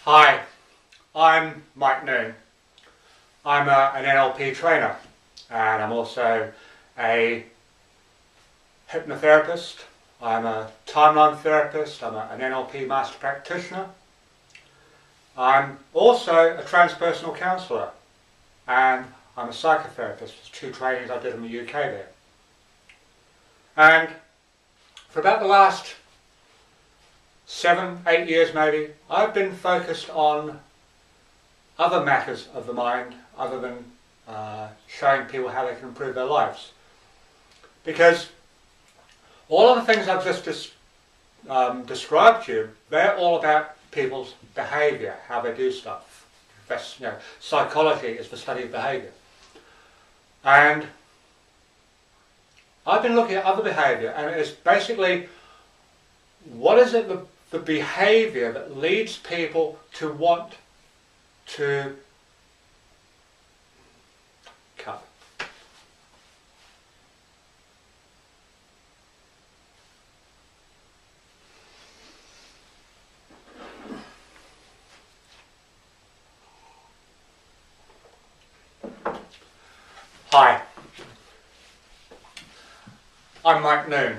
Hi, I'm Mike Noon. I'm an NLP trainer and I'm also a hypnotherapist. I'm a timeline therapist. I'm an NLP master practitioner. I'm also a transpersonal counsellor and I'm a psychotherapist. There's 2 trainings I did in the UK there. And for about the last 7, 8 years maybe, I've been focused on other matters of the mind other than showing people how they can improve their lives. Because all of the things I've just described to you, they're all about people's behaviour, how they do stuff. That's, psychology is the study of behaviour. And I've been looking at other behaviour, and it's basically, what is it the behaviour that leads people to want to cut. Hi, I'm Mike Noon.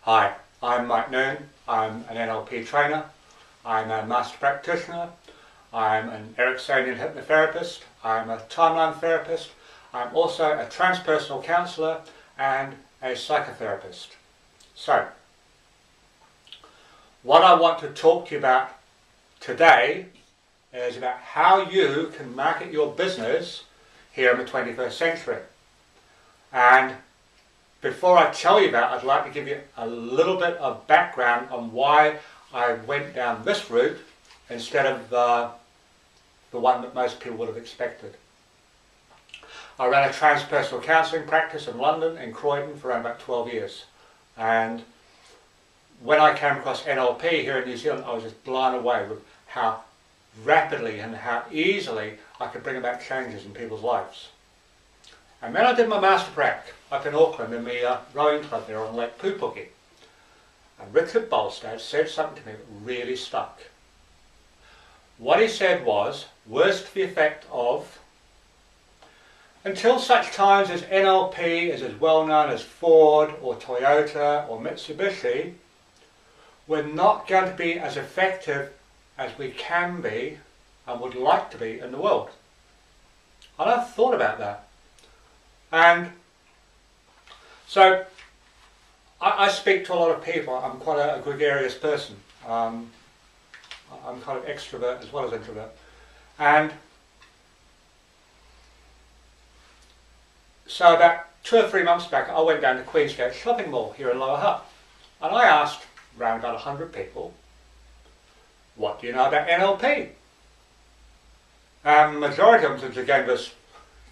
Hi, I'm Mike Noon. I'm an NLP trainer. I'm a master practitioner. I'm an Ericksonian hypnotherapist. I'm a timeline therapist. I'm also a transpersonal counsellor and a psychotherapist. So, what I want to talk to you about today is about how you can market your business here in the 21st century. And before I tell you that, I'd like to give you a little bit of background on why I went down this route instead of the one that most people would have expected. I ran a transpersonal counselling practice in London, in Croydon, for around about 12 years. And when I came across NLP here in New Zealand, I was just blown away with how rapidly and how easily I could bring about changes in people's lives. And then I did my master prac up in Auckland in the rowing club there on Lake Pupuki. And Richard Bolstad said something to me that really stuck. What he said was, words to the effect of, until such times as NLP is as well known as Ford or Toyota or Mitsubishi, we're not going to be as effective as we can be and would like to be in the world. And I've thought about that. And so I speak to a lot of people. I'm quite a gregarious person. I'm kind of extrovert as well as introvert. And so about 2 or 3 months back, I went down to Queensgate Shopping Mall here in Lower Hutt. And I asked around about 100 people, what do you know about NLP? And the majority of them gave this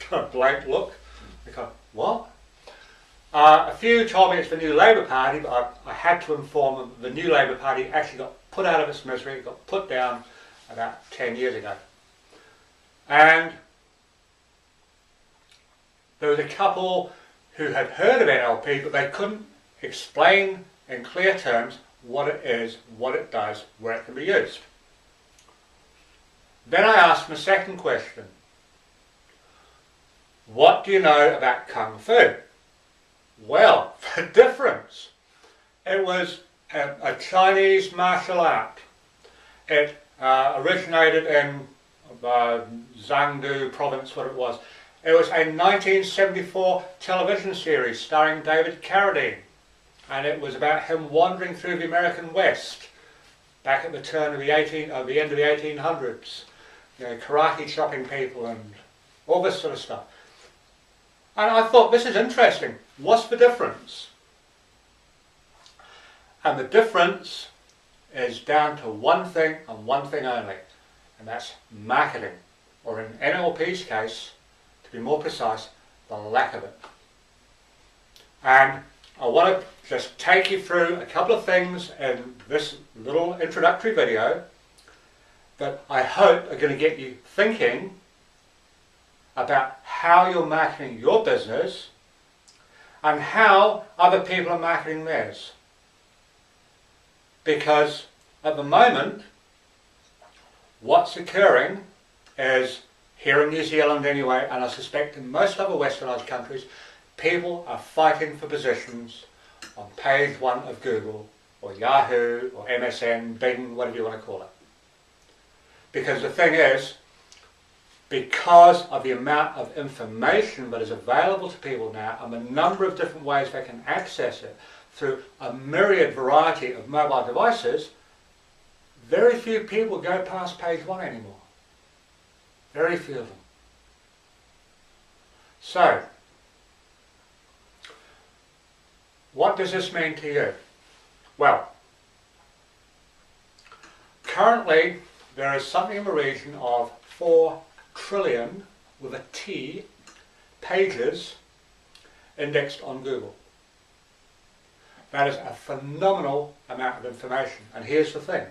kind of blank look. They go, what? A few told me it's the new Labour Party, but I had to inform them the new Labour Party actually got put out of its misery, it got put down about 10 years ago. And there was a couple who had heard of NLP, but they couldn't explain in clear terms what it is, what it does, where it can be used. Then I asked them a second question. What do you know about Kung Fu? Well, the difference. It was a Chinese martial art. It originated in Zhengdu province, what it was. It was a 1974 television series starring David Carradine. And it was about him wandering through the American West back at the turn of the end of the 1800s. Karate chopping people and all this sort of stuff. And I thought, this is interesting. What's the difference? And the difference is down to one thing and one thing only, and that's marketing, or in NLP's case, to be more precise, the lack of it. And I want to just take you through a couple of things in this little introductory video that I hope are going to get you thinking about how you're marketing your business and how other people are marketing theirs. Because at the moment, what's occurring is, here in New Zealand anyway, and I suspect in most other westernised countries, people are fighting for positions on page 1 of Google, or Yahoo, or MSN, Bing, whatever you want to call it. Because the thing is, because of the amount of information that is available to people now, and the number of different ways they can access it through a myriad variety of mobile devices, very few people go past page 1 anymore. Very few of them. So, what does this mean to you? Well, currently there is something in the region of 4 trillion, with a T, pages indexed on Google. That is a phenomenal amount of information. And here's the thing.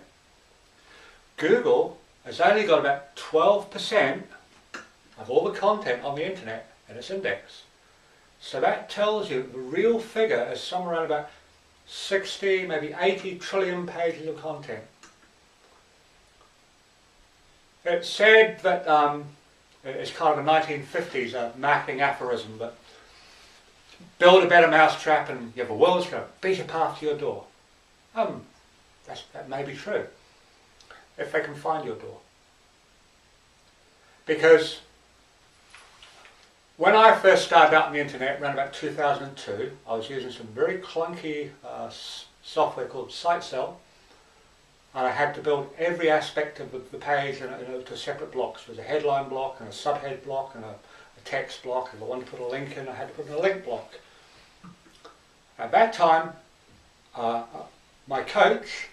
Google has only got about 12% of all the content on the internet in its index. So that tells you the real figure is somewhere around about 60, maybe 80 trillion pages of content. It's said that it's kind of a 1950s marketing aphorism, but build a better mousetrap and the world's going to beat a path to your door. That may be true, if they can find your door. Because when I first started out on the internet around about 2002, I was using some very clunky software called SiteCell, and I had to build every aspect of the page into separate blocks. There was a headline block and a subhead block and a text block. If I wanted to put a link in, I had to put in a link block. At that time, my coach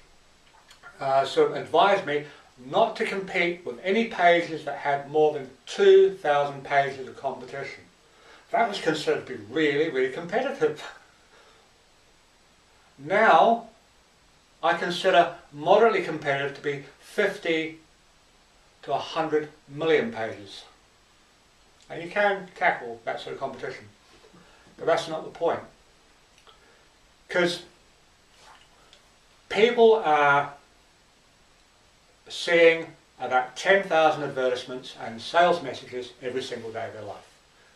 sort of advised me not to compete with any pages that had more than 2,000 pages of competition. That was considered to be really, really competitive. Now, I consider moderately competitive to be 50 to 100 million pages. And you can tackle that sort of competition. But that's not the point. Because people are seeing about 10,000 advertisements and sales messages every single day of their life,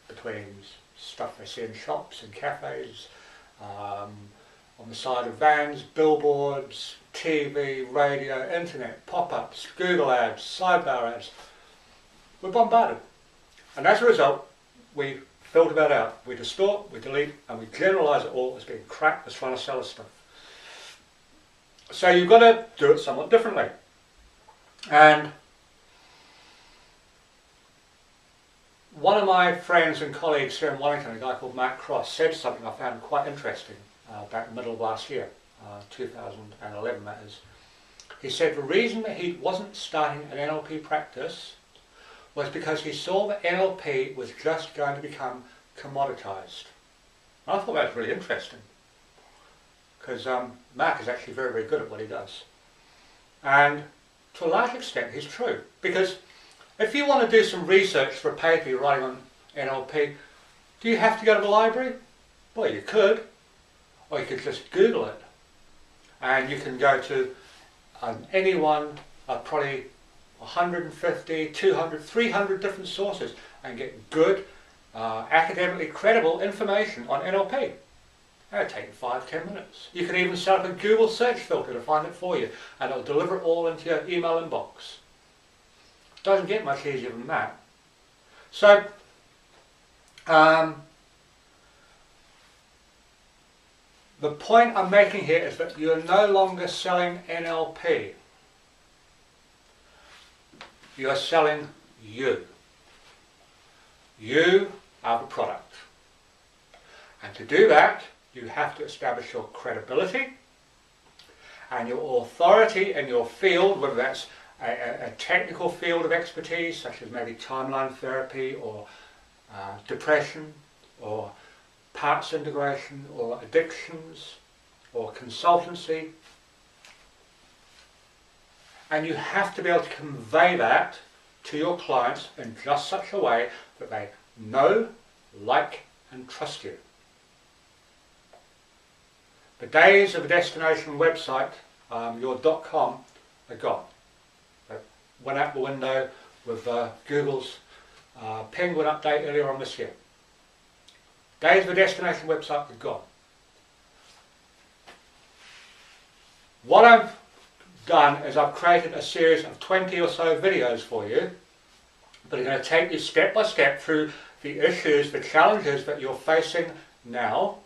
between stuff they see in shops and cafes, on the side of vans, billboards, TV, radio, internet, pop-ups, Google ads, sidebar ads. We're bombarded. And as a result, we filter that out. We distort, we delete, and we generalise it all as being crap that's trying to sell us stuff. So you've got to do it somewhat differently. And one of my friends and colleagues here in Wellington, a guy called Mark Cross, said something I found quite interesting back in the middle of last year, 2011 that is. He said the reason that he wasn't starting an NLP practice was because he saw that NLP was just going to become commoditized. I thought that was really interesting, because Mark is actually very, very good at what he does. And to a large extent he's true, because if you want to do some research for a paper you're writing on NLP, do you have to go to the library? Well, you could, or you could just Google it. And you can go to any one, probably 150, 200, 300 different sources and get good, academically credible information on NLP. That'll take 5-10 minutes. You can even set up a Google search filter to find it for you, and it'll deliver it all into your email inbox. Doesn't get much easier than that. So, the point I'm making here is that you're no longer selling NLP. You are selling you. You are the product. And to do that, you have to establish your credibility and your authority in your field, whether that's a technical field of expertise, such as maybe timeline therapy or depression or parts integration or addictions or consultancy. And you have to be able to convey that to your clients in just such a way that they know, like and trust you. The days of a destination website your .com are gone. That went out the window with Google's Penguin update earlier on this year. Days of the destination website are gone. What I've done is I've created a series of 20 or so videos for you, but I'm going to take you step by step through the issues, the challenges that you're facing now,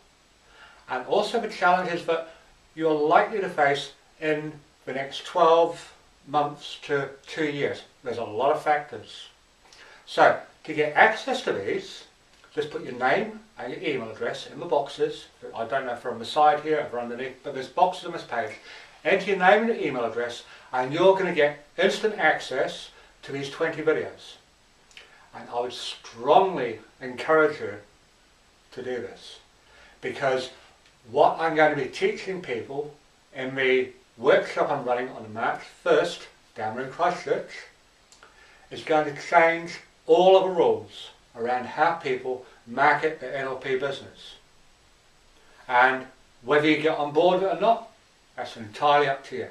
and also the challenges that you're likely to face in the next 12 months to 2 years. There's a lot of factors. So, to get access to these, just put your name and your email address in the boxes. I don't know if they're on the side here or underneath, but there's boxes on this page. Enter your name and your email address, and you're going to get instant access to these 20 videos. And I would strongly encourage you to do this, because what I'm going to be teaching people in the workshop I'm running on March 1st down in Christchurch is going to change all of the rules around how people market their NLP business. And whether you get on board with it or not, that's entirely up to you.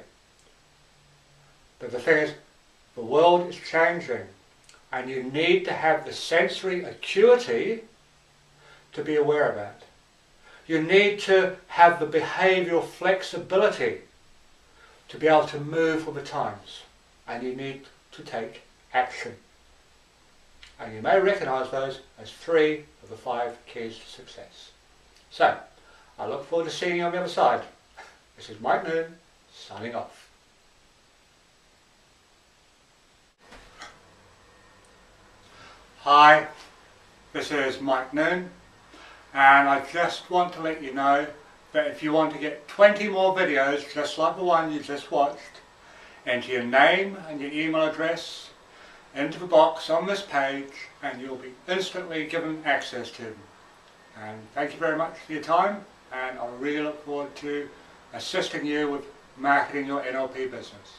But the thing is, the world is changing, and you need to have the sensory acuity to be aware of that. You need to have the behavioural flexibility to be able to move with the times, and you need to take action. And you may recognise those as 3 of the 5 keys to success. So, I look forward to seeing you on the other side. This is Mike Noon, signing off. Hi, this is Mike Noon, and I just want to let you know that if you want to get 20 more videos just like the one you just watched, enter your name and your email address into the box on this page, and you'll be instantly given access to them. And thank you very much for your time, and I really look forward to assisting you with marketing your NLP business.